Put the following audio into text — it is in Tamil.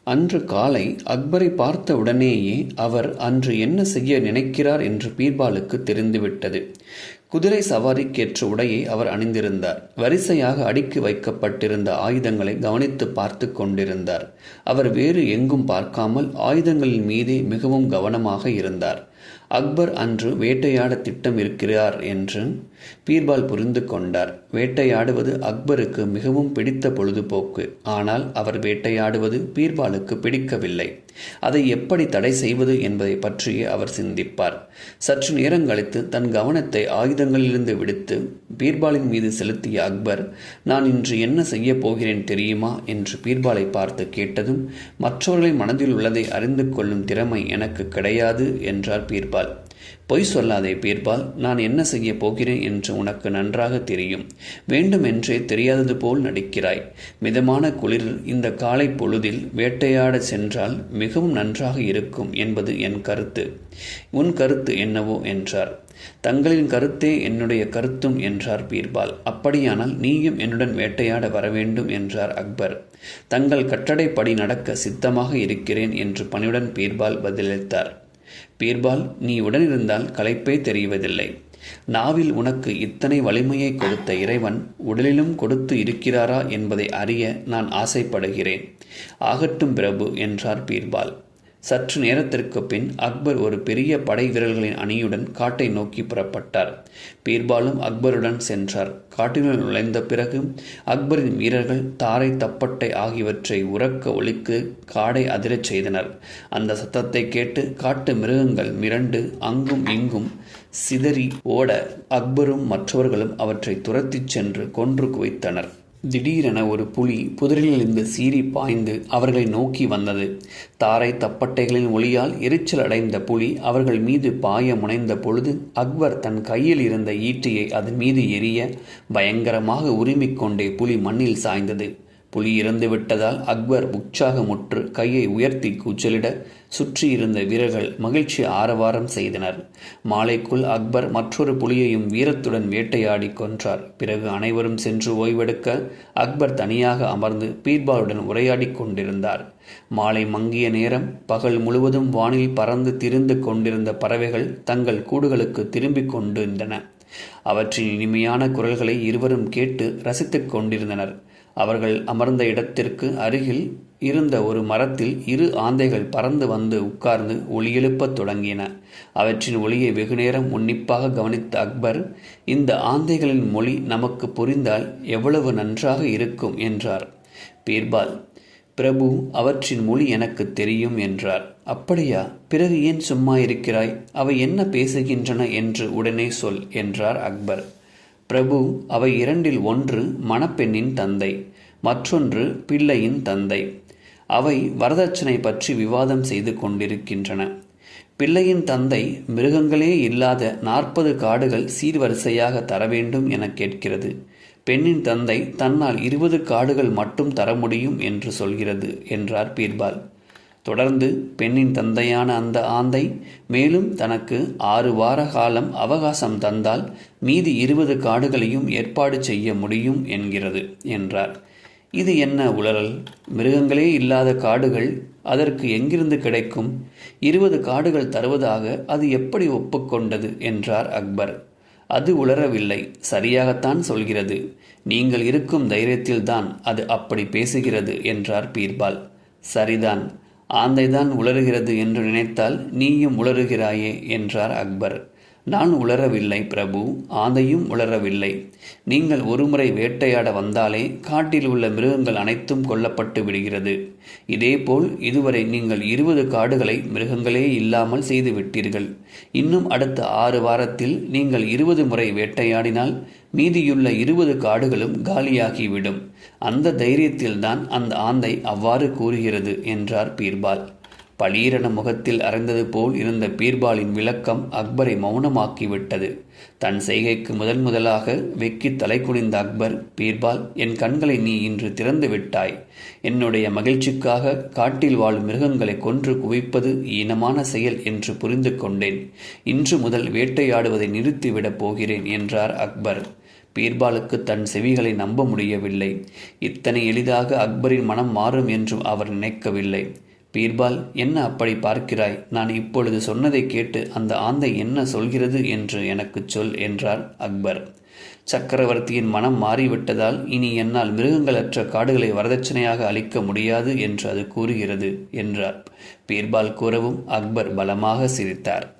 அன்று காலை அக்பரை பார்த்த உடனேயே அவர் அன்று என்ன செய்ய நினைக்கிறார் என்று பீர்பாலுக்கு தெரிந்துவிட்டது. குதிரை சவாரிக்கேற்ற உடையை அவர் அணிந்திருந்தார். வரிசையாக அடுக்கி வைக்கப்பட்டிருந்த ஆயுதங்களை கவனித்து பார்த்து கொண்டிருந்தார். அவர் வேறு எங்கும் பார்க்காமல் ஆயுதங்களின் மீதே மிகவும் கவனமாக இருந்தார். அக்பர் அன்று வேட்டையாட திட்டம் இருக்கிறார் என்று பீர்பால் புரிந்து கொண்டார். வேட்டையாடுவது அக்பருக்கு மிகவும் பிடித்த பொழுதுபோக்கு. ஆனால் அவர் வேட்டையாடுவது பீர்பாலுக்கு பிடிக்கவில்லை. அதை எப்படி தடை செய்வது என்பதை பற்றியே அவர் சிந்திப்பார். சற்று நேரம் கழித்து தன் கவனத்தை ஆயுதங்களிலிருந்து விடுத்து பீர்பாலின் மீது செலுத்திய அக்பர், நான் இன்று என்ன செய்ய போகிறேன் தெரியுமா என்று பீர்பாலை பார்த்து கேட்டதும், மற்றவர்களின் மனதில் உள்ளதை அறிந்து கொள்ளும் திறமை எனக்கு கிடையாது என்றார் பீர்பால். பொய் சொல்லாதே பீர்பால், நான் என்ன செய்ய போகிறேன் என்று உனக்கு நன்றாக தெரியும். வேண்டுமென்றே தெரியாதது போல் நடிக்கிறாய். மிதமான குளிரில் இந்த காலை பொழுதில் வேட்டையாட சென்றால் மிகவும் நன்றாக இருக்கும் என்பது என் கருத்து. உன் கருத்து என்னவோ என்றார். தங்களின் கருத்தே என்னுடைய கருத்தும் என்றார் பீர்பால். அப்படியானால் நீயும் என்னுடன் வேட்டையாட வரவேண்டும் என்றார் அக்பர். தங்கள் கட்டளைப்படி நடக்க சித்தமாக இருக்கிறேன் என்று பணிவுடன் பீர்பால் பதிலளித்தார். பீர்பால், நீ உடனிருந்தால் களைப்பே தெரிவதில்லை. நாவில் உனக்கு இத்தனை வலிமையை கொடுத்த இறைவன் உடலிலும் கொடுத்து இருக்கிறாரா என்பதை அறிய நான் ஆசைப்படுகிறேன். ஆகட்டும் பிரபு என்றார் பீர்பால். சற்று நேரத்திற்கு பின் அக்பர் ஒரு பெரிய படை வீரர்களின் அணியுடன் காட்டை நோக்கி புறப்பட்டார். பீர்பாலும் அக்பருடன் சென்றார். காட்டினுள் நுழைந்த பிறகு அக்பரின் வீரர்கள் தாரை, தப்பட்டை ஆகியவற்றை உரக்க ஒலிக்கு காடை அதிரச் செய்தனர். அந்த சத்தத்தை கேட்டு காட்டு மிருகங்கள் மிரண்டு அங்கும் இங்கும் சிதறி ஓட அக்பரும் மற்றவர்களும் அவற்றை துரத்திச் சென்று கொன்று குவித்தனர். திடீரென ஒரு புலி புதரிலிருந்து சீறி பாய்ந்து அவர்களை நோக்கி வந்தது. தாரை, தப்பட்டைகளின் ஒளியால் எரிச்சல் அடைந்த புலி அவர்கள் மீது பாய முனைந்த பொழுது அக்பர் தன் கையில் இருந்த ஈட்டியை அதன் மீது எரிய பயங்கரமாக உரிமிக்கொண்டே புலி மண்ணில் சாய்ந்தது. புலி இறந்து விட்டதால் அக்பர் உற்சாகமுற்று கையை உயர்த்தி கூச்சலிட சுற்றி இருந்த வீரர்கள் மகிழ்ச்சி ஆரவாரம் செய்தனர். மாலைக்குள் அக்பர் மற்றொரு புலியையும் வீரத்துடன் வேட்டையாடி கொன்றார். பிறகு அனைவரும் சென்று ஓய்வெடுக்க அக்பர் தனியாக அமர்ந்து பீர்பாலுடன் உரையாடி கொண்டிருந்தார். மாலை மங்கிய நேரம். பகல் முழுவதும் வானில் பறந்து திரிந்து கொண்டிருந்த பறவைகள் தங்கள் கூடுகளுக்கு திரும்பிக் கொண்டிருந்தன. அவற்றின் இனிமையான குரல்களை இருவரும் கேட்டு ரசித்துக் கொண்டிருந்தனர். அவர்கள் அமர்ந்த இடத்திற்கு அருகில் இருந்த ஒரு மரத்தில் 2 ஆந்தைகள் பறந்து வந்து உட்கார்ந்து ஒலி எழுப்பத் தொடங்கின. அவற்றின் ஒலியை வெகுநேரம் உன்னிப்பாக கவனித்த அக்பர், இந்த ஆந்தைகளின் மொழி நமக்கு புரிந்தால் எவ்வளவு நன்றாக இருக்கும் என்றார். பீர்பால், பிரபு, அவற்றின் மொழி எனக்கு தெரியும் என்றார். அப்படியா? பிறகு ஏன் சும்மா இருக்கிறாய்? அவை என்ன பேசுகின்றன என்று உடனே சொல் என்றார் அக்பர். பிரபு, அவை 2இல் ஒன்று மணப்பெண்ணின் தந்தை, மற்றொன்று பிள்ளையின் தந்தை. அவை வரதட்சணை பற்றி விவாதம் செய்து கொண்டிருக்கின்றன. பிள்ளையின் தந்தை மிருகங்களே இல்லாத 40 காடுகள் சீர்வரிசையாக தர வேண்டும் என கேட்கிறது. பெண்ணின் தந்தை தன்னால் 20 காடுகள் மட்டும் தர முடியும் என்று சொல்கிறது என்றார் பீர்பால். தொடர்ந்து பெண்ணின் தந்தையான அந்த ஆந்தை மேலும் தனக்கு 6 வார காலம் அவகாசம் தந்தால் மீதி 20 காடுகளையும் ஏற்பாடு செய்ய முடியும் என்கிறது என்றார். இது என்ன உளறல்? மிருகங்களே இல்லாத காடுகள் அதற்கு எங்கிருந்து கிடைக்கும்? 20 காடுகள் தருவதாக அது எப்படி ஒப்புக்கொண்டது என்றார் அக்பர். அது உளரவில்லை, சரியாகத்தான் சொல்கிறது. நீங்கள் இருக்கும் தைரியத்தில்தான் அது அப்படி பேசுகிறது என்றார் பீர்பால். சரிதான், ஆந்தைதான் உளறுகிறது என்று நினைத்தால் நீயும் உளறுகிறாயே என்றார் அக்பர். நான் உளரவில்லை பிரபு, ஆந்தையும் உளரவில்லை. நீங்கள் ஒருமுறை வேட்டையாட வந்தாலே காட்டில் உள்ள மிருகங்கள் அனைத்தும் கொல்லப்பட்டு விடுகிறது. இதேபோல் இதுவரை நீங்கள் 20 காடுகளை மிருகங்களே இல்லாமல் செய்து விட்டீர்கள். இன்னும் அடுத்த 6 வாரத்தில் நீங்கள் 20 முறை வேட்டையாடினால் மீதியுள்ள 20 காடுகளும் காலியாகிவிடும். அந்த தைரியத்தில்தான் அந்த ஆந்தை அவ்வாறு கூறுகிறது என்றார் பீர்பால். பளீரென முகத்தில் அறைந்தது போல் இருந்த பீர்பாலின் விளக்கம் அக்பரை மௌனமாக்கிவிட்டது. தன் செய்கைக்கு முதலாக வெக்கி தலை குனிந்த அக்பர், பீர்பால், என் கண்களை நீ இன்று திறந்து விட்டாய். என்னுடைய மகிழ்ச்சிக்காக காட்டில் வாழும் மிருகங்களை கொன்று குவிப்பது ஈனமான செயல் என்று புரிந்து கொண்டேன். இன்று முதல் வேட்டையாடுவதை நிறுத்திவிடப் போகிறேன் என்றார் அக்பர். பீர்பாலுக்கு தன் செவிகளை நம்ப முடியவில்லை. இத்தனை எளிதாக அக்பரின் மனம் மாறும் என்றும் அவர் நினைக்கவில்லை. பீர்பால், என்ன அப்படி பார்க்கிறாய்? நான் இப்பொழுது சொன்னதை கேட்டு அந்த ஆந்தை என்ன சொல்கிறது என்று எனக்குச் சொல் என்றார் அக்பர். சக்கரவர்த்தியின் மனம் மாறிவிட்டதால் இனி என்னால் மிருகங்களற்ற காடுகளை வரதட்சணையாக அளிக்க முடியாது என்று அது கூறுகிறது என்றார். பீர்பால் கூறவும் அக்பர் பலமாக சிரித்தார்.